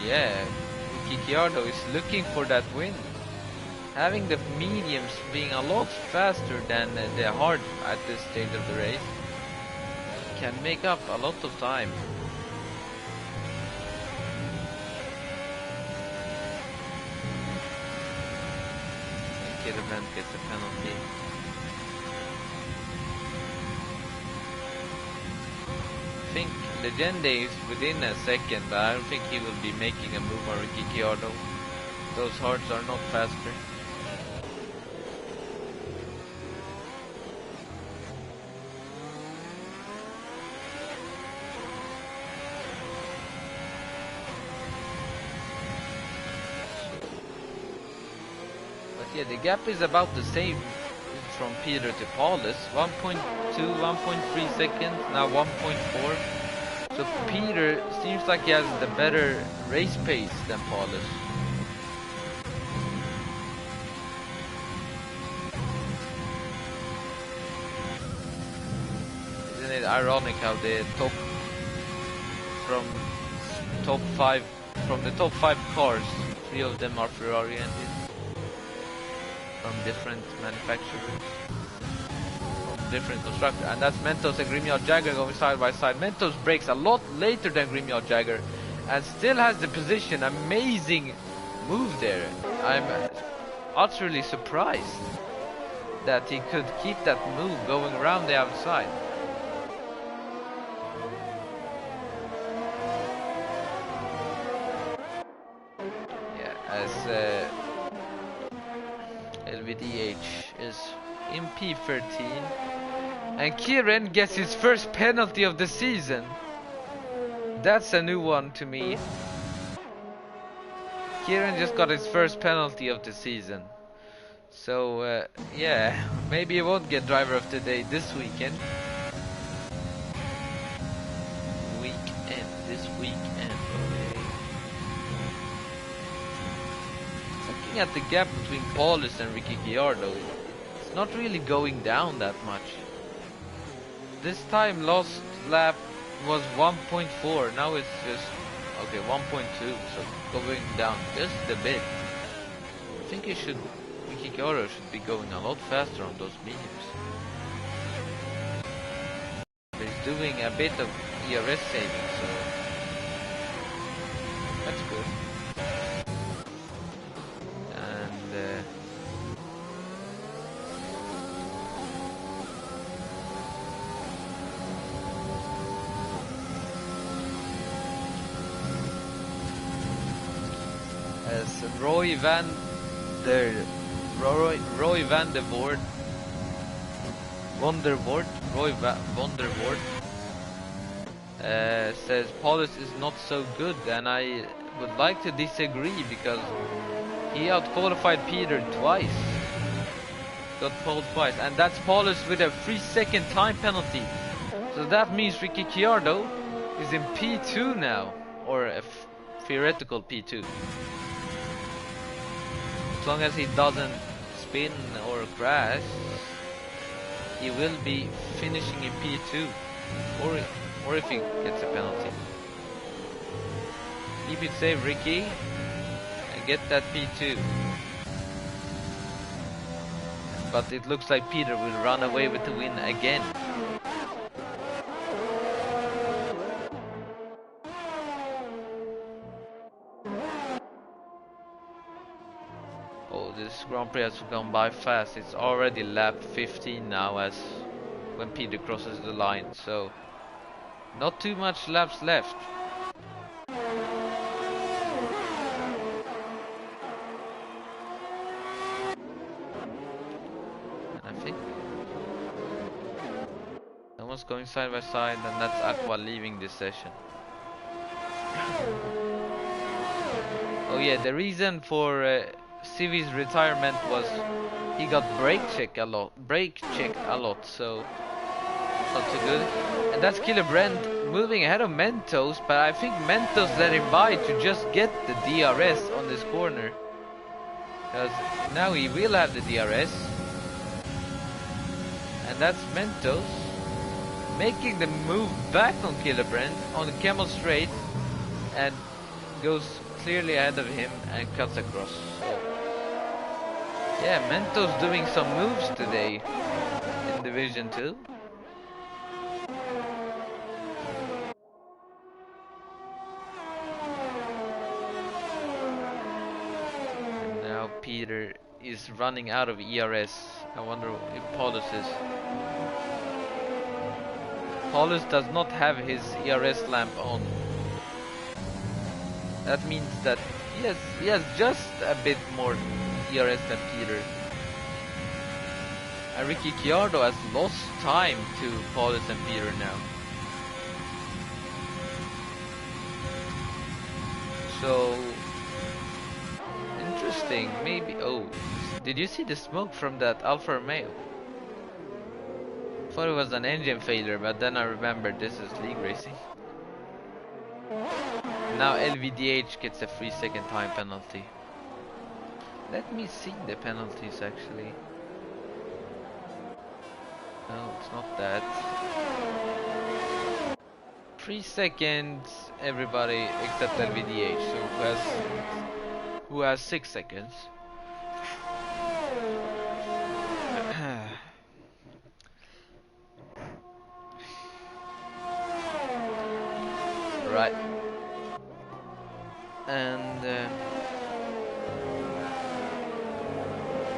Yeah, Ricciardo is looking for that win. Having the mediums being a lot faster than the hard at this stage of the race can make up a lot of time. Killerman gets a penalty. I think Legende is within a second, but I don't think he will be making a move on Ricciardo. Those hards are not faster. But yeah, the gap is about the same from Peter to Paulus. 1.2, 1.3 seconds, now 1.4. So Peter seems like he has the better race pace than Paulus. Isn't it ironic how the top from the top 5 cars, 3 of them are Ferrari engines from different manufacturers, from different constructor, and that's Mentos and Grimiard Jagger going side by side. Mentos breaks a lot later than Grimiard Jagger and still has the position. Amazing move there. I'm utterly surprised that he could keep that move going around the outside. Yeah, as LVDH is in P13, and Kieran gets his first penalty of the season. That's a new one to me. Kieran just got his first penalty of the season. So, yeah, maybe he won't get driver of the day this weekend. This weekend. Okay. Looking at the gap between Paulus and Ricky Gallardo, it's not really going down that much. This time last lap was 1.4, now it's just, okay, 1.2, so going down just a bit. I think Ricky Gallardo should be going a lot faster on those mediums. But he's doing a bit of ERS saving, so that's good. And as Roy Van der Voort, says Paulus is not so good, and I would like to disagree because he out-qualified Peter twice. Got pulled twice, and that's Paulus with a 3-second time penalty. So that means Ricky Gallardo is in P2 now, or a theoretical P2. As long as he doesn't spin or crash, he will be finishing in P2, or if he gets a penalty. Keep it safe, Ricky, and get that P2. But it looks like Peter will run away with the win again. Oh, this Grand Prix has gone by fast. It's already lap 15 now, as when Peter crosses the line, so not too much laps left. And I think someone's going side by side, and that's Aqua leaving this session. Oh yeah, the reason for Civi's retirement was he got brake checked a lot, so not too good. And that's Killer Brent moving ahead of Mentos, but I think Mentos let him by to just get the DRS on this corner, because now he will have the DRS. And that's Mentos making the move back on Killer Brent on the Camel Straight, and goes clearly ahead of him and cuts across. So, yeah, Mentos doing some moves today in Division 2. And now Peter is running out of ERS. I wonder if Paulus is. Paulus does not have his ERS lamp on. That means that he has just a bit more ERS than Peter. And Ricky Gallardo has lost time to Paulus and Peter now. So interesting. Maybe. Oh, did you see the smoke from that Alfa Romeo? Thought it was an engine failure, but then I remembered this is league racing. Now LVDH gets a 3-second time penalty. Let me see the penalties actually. No, it's not that. 3 seconds, everybody except LVDH, so who has 6 seconds. Right. And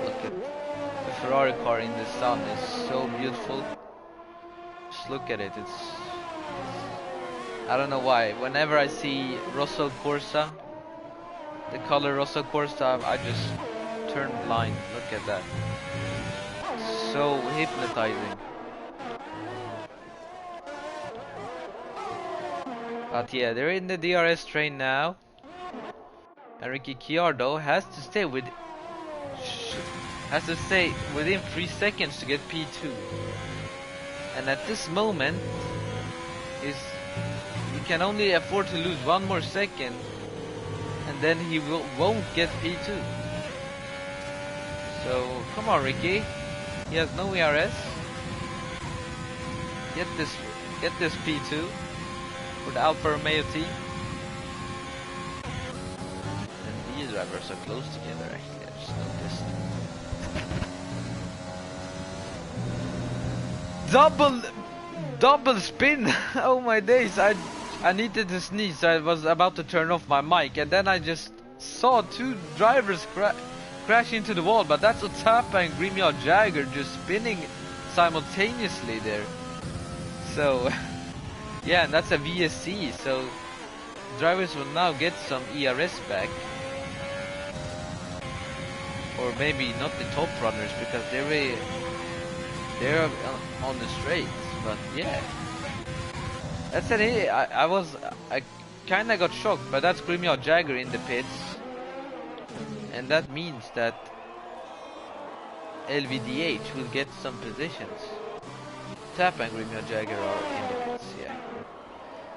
look at the Ferrari car in the sun. It's so beautiful. Just look at it. I don't know why. Whenever I see Rosso Corsa, the color Rosso Corsa, I just turn blind. Look at that. So hypnotizing. But yeah, they're in the DRS train now. And Ricciardo has to stay within 3 seconds to get P2. And at this moment, he can only afford to lose 1 more second, and then he won't get P2. So come on, Ricky. He has no ERS. Get this P2 for the Alfa Romeo team. And these drivers are close together. Actually, I just noticed. Double spin. Oh my days. I needed to sneeze, so I was about to turn off my mic, and then I just saw 2 drivers crash into the wall. But that's Otapa and Grimial Jagger just spinning simultaneously there. So yeah, and that's a VSC, so drivers will now get some ERS back. Or maybe not the top runners, because they're on the straights. But yeah, that's it. I kinda got shocked, but that's Grimial Jagger in the pits, and that means that LVDH will get some positions. Tap and Grimial Jagger are in the pits, yeah.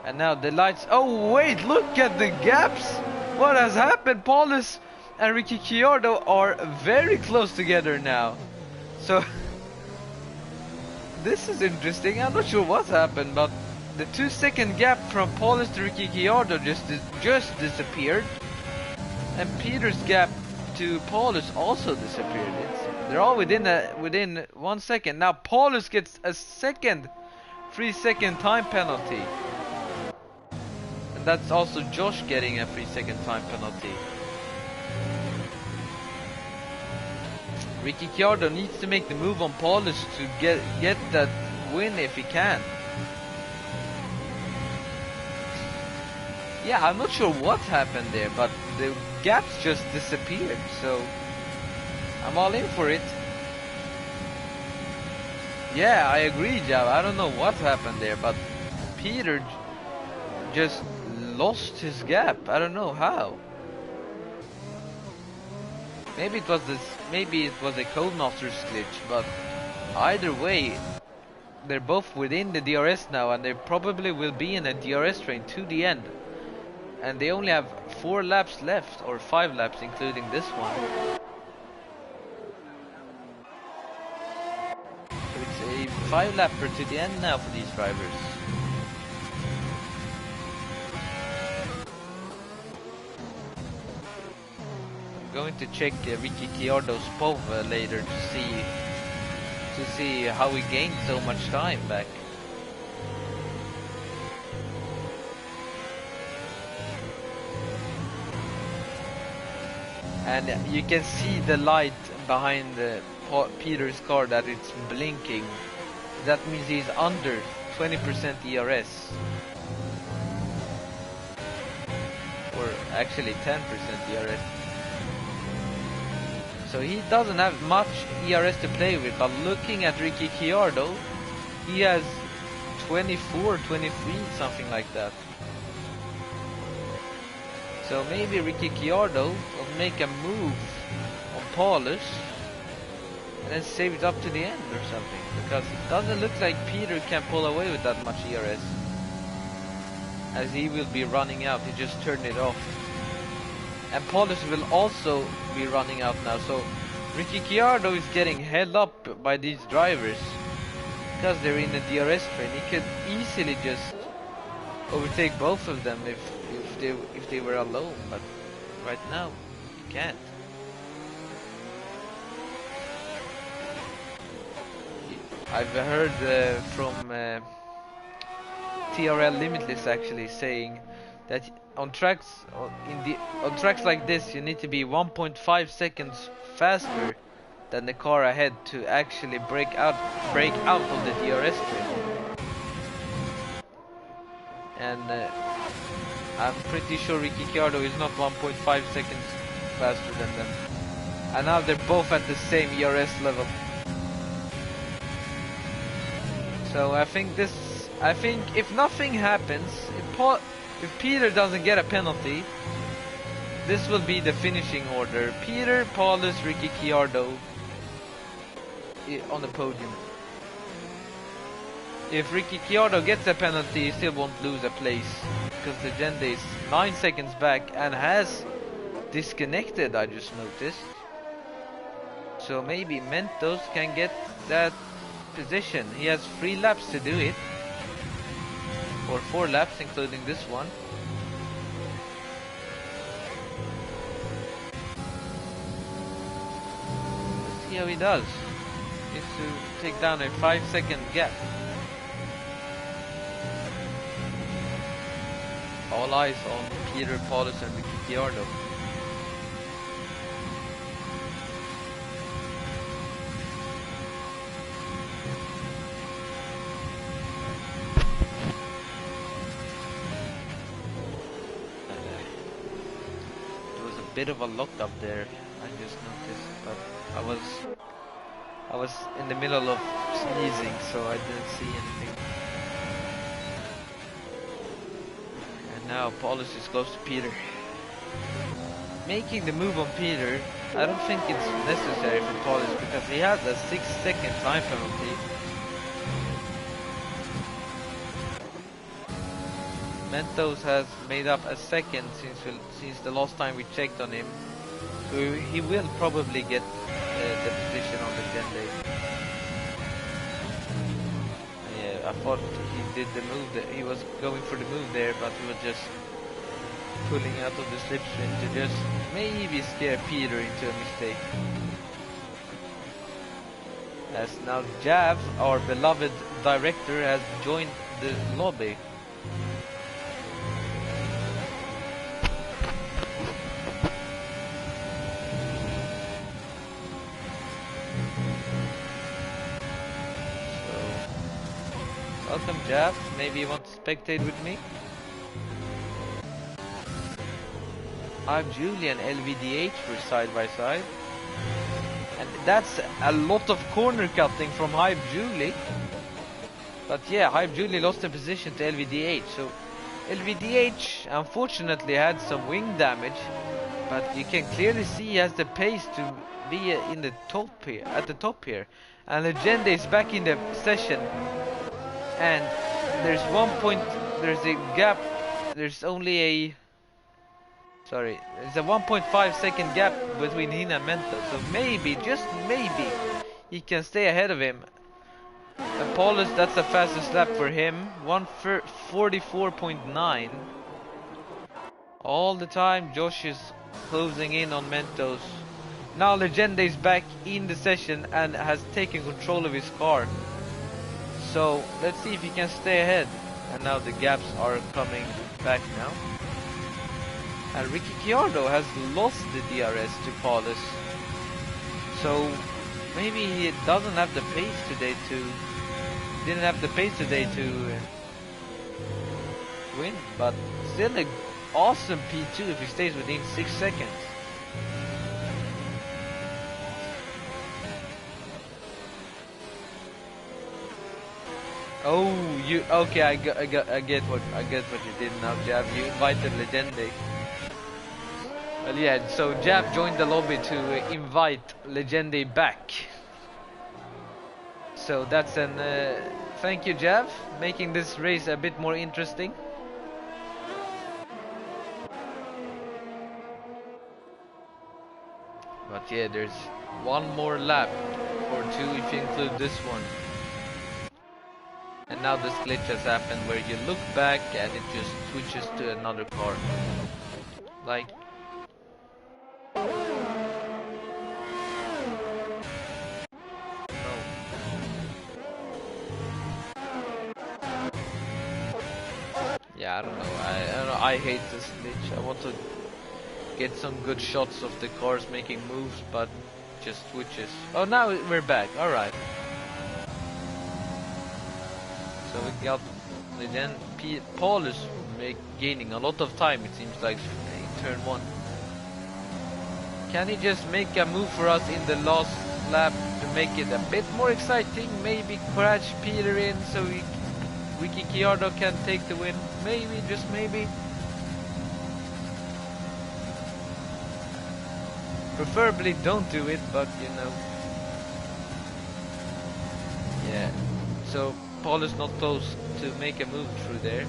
And now the lights. Oh wait, look at the gaps! What has happened? Paulus and Ricciardo are very close together now. So this is interesting. I'm not sure what's happened, but the 2-second gap from Paulus to Ricciardo just disappeared, and Peter's gap to Paulus also disappeared. They're all within 1 second. Now Paulus gets a 3-second time penalty, and that's also Josh getting a 3-second time penalty. Ricciardo needs to make the move on Paulus to get that win if he can. Yeah, I'm not sure what happened there, but the gaps just disappeared, so I'm all in for it. Yeah, I agree, Jav. I don't know what happened there, but Peter just lost his gap. I don't know how. Maybe it was a Codemasters glitch, but either way, they're both within the DRS now, and they probably will be in a DRS train to the end. And they only have 4 laps left, or 5 laps including this one. So it's a 5-lapper to the end now for these drivers. I'm going to check Ricciardo's POV later to see how he gained so much time back. And you can see the light behind Peter's car, that it's blinking. That means he's under 20% ERS. Or actually 10% ERS. So he doesn't have much ERS to play with, but looking at Ricciardo, he has 24, 23, something like that. So maybe Ricciardo will make a move on Paulus and then save it up to the end or something, because it doesn't look like Peter can pull away with that much ERS, as he will be running out. He just turned it off, and Paulus will also be running out now. So Ricciardo is getting held up by these drivers because they're in the DRS train. He could easily just overtake both of them if they were alone, but right now he can't. I've heard from TRL Limitless actually saying that on tracks on tracks like this you need to be 1.5 seconds faster than the car ahead to actually break out of the DRS trip. And I'm pretty sure Ricky Ricciardo is not 1.5 seconds faster than them. And now they're both at the same ERS level. So I think if nothing happens, if Peter doesn't get a penalty, this will be the finishing order. Peter, Paulus, Ricky Ricciardo on the podium. If Ricky Ricciardo gets a penalty, he still won't lose a place, because Legende is 9 seconds back and has disconnected, I just noticed. So maybe Mentos can get that position. He has 3 laps to do it, or 4 laps including this one. Let's see how he does. Needs to take down a 5-second gap. All eyes on Peter, Paulus and Ricciardo. There was a bit of a lock up there, I just noticed, but I was in the middle of sneezing, so I didn't see anything. Now Paulus is close to Peter. Making the move on Peter, I don't think it's necessary for Paulus because he has a 6-second time penalty. Mentos has made up a second since the last time we checked on him. So he will probably get the position on the Legende. I thought he did the move, he was going for the move there, but he was just pulling out of the slipstream to just maybe scare Peter into a mistake. As now Jav, our beloved director, has joined the lobby. Welcome Jav, maybe you want to spectate with me? I'm Julian LVDH for side by side. And that's a lot of corner cutting from Hype Julie. But yeah, Hype Julie lost the position to LVDH. So LVDH unfortunately had some wing damage, but you can clearly see he has the pace to be in the top here, at the top here. And Legende is back in the session. And there's there's a gap, there's only there's a 1.5 second gap between him and Mentos. So maybe, just maybe, he can stay ahead of him. And Paulus, that's the fastest lap for him, 1:44.9. All the time Josh is closing in on Mentos. Now Legende is back in the session and has taken control of his car. So let's see if he can stay ahead. And now the gaps are coming back now. And Ricky Ricciardo has lost the DRS to Paulus. So maybe he doesn't have the pace today to win, but still an awesome P2 if he stays within 6 seconds. Oh, okay? I get what you did now, Jab. You invited Legende. Well, yeah. So Jab joined the lobby to invite Legende back. So that's an thank you, Jab, making this race a bit more interesting. But yeah, there's one more lap or two if you include this one. And now this glitch has happened where you look back and it just switches to another car. Like... Yeah, I hate this glitch. I want to get some good shots of the cars making moves, but just switches. Oh, now we're back. All right. So we got then Paul is gaining a lot of time. It seems like in turn one. Can he just make a move for us in the last lap to make it a bit more exciting? Maybe crash Peter in so Ricky Chiardo can take the win. Maybe, just maybe. Preferably don't do it, but you know. Yeah. So Paul is not close to make a move through there.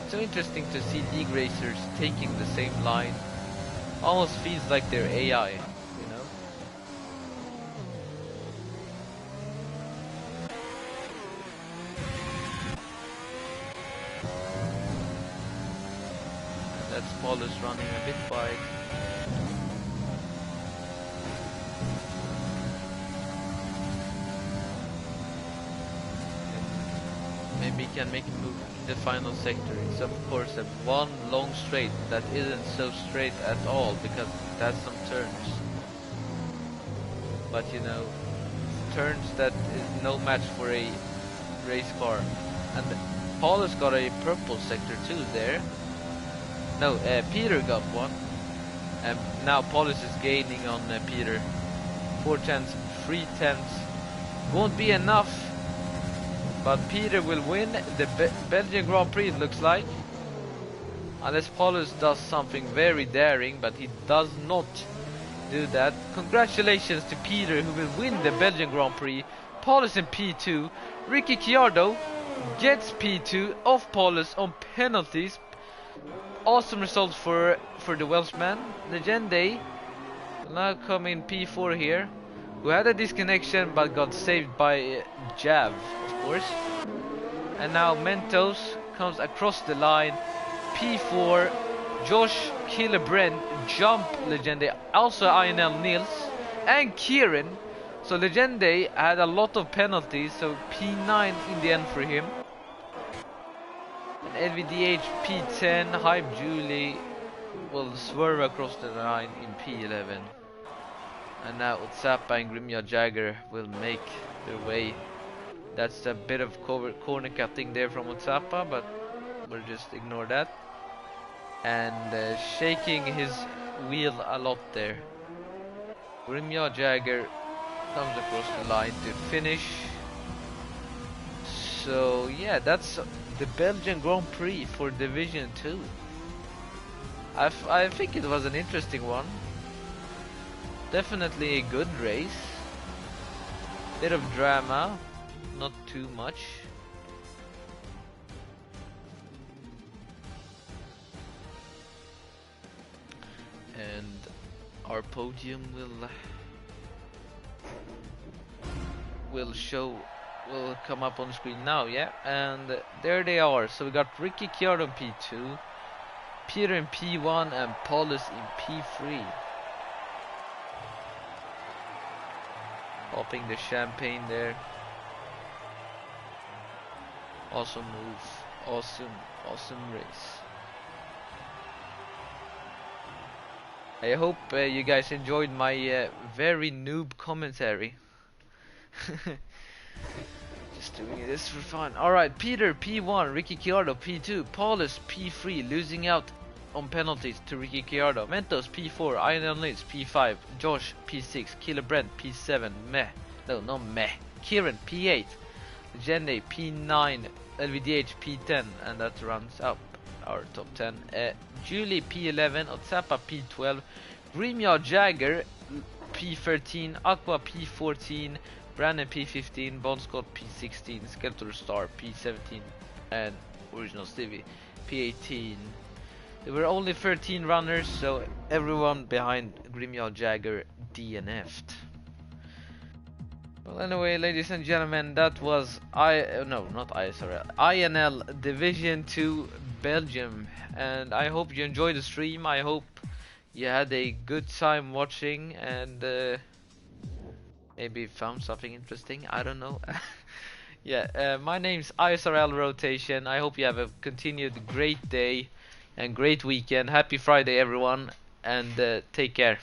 It's so interesting to see league racers taking the same line. Almost feels like they're AI, you know? And that's Paulus running a bit wide. Maybe he can make a move in the final sector. It's of course a one long straight that isn't so straight at all because it has some turns. But you know, turns that is no match for a race car. And Paulus got a purple sector too there. No, Peter got one. And now Paulus is gaining on Peter. 4/10, 3/10. Won't be enough. But Peter will win the Belgian Grand Prix, it looks like. Unless Paulus does something very daring, but he does not do that. Congratulations to Peter, who will win the Belgian Grand Prix. Paulus in P2. Ricky Chiardo gets P2 off Paulus on penalties. Awesome results for the Welshman. Legende will now come in P4 here, who had a disconnection but got saved by Jav, of course. And now Mentos comes across the line. P4, Josh, Killer Brent, Jump Legende, also INL Nils, and Kieran. So Legende had a lot of penalties, so P9 in the end for him. And LVDH P10, Hype Julie will swerve across the line in P11. And now Utsapa and Grimya Jagger will make their way. That's a bit of corner cutting there from Utsapa, but we'll just ignore that. And shaking his wheel a lot there. Grimya Jagger comes across the line to finish. So yeah, that's the Belgian Grand Prix for Division 2. I think it was an interesting one. Definitely a good race. Bit of drama, not too much. And our podium will come up on the screen now, yeah. And there they are. So we got Ricky Chiardo in P2, Peter in P1, and Paulus in P3. Popping the champagne there. Awesome move. Awesome race. I hope you guys enjoyed my very noob commentary. Just doing this for fun. Alright, Peter P1, Ricky Chiardo P2, Paulus P3, losing out on penalties to Ricky Chiardo. Mentos P4, INL Nils P5, Josh P6, Killer Brent P7, Kieran P8, Jenny P9, LVDH P10, and that runs up our top 10. Julie P11, Otsapa P12, Grimya Jagger P13, Aqua P14, Brandon P15, Bon Scott P16, Skeletor Star P17, and Original Stevie P18. There were only 13 runners, so everyone behind Grimya Jagger DNF'd. Well, anyway, ladies and gentlemen, that was INL Division 2 Belgium, and I hope you enjoyed the stream. I hope you had a good time watching and maybe found something interesting. I don't know. Yeah, my name's ISRL Rotation. I hope you have a continued great day and great weekend. Happy Friday, everyone, and take care.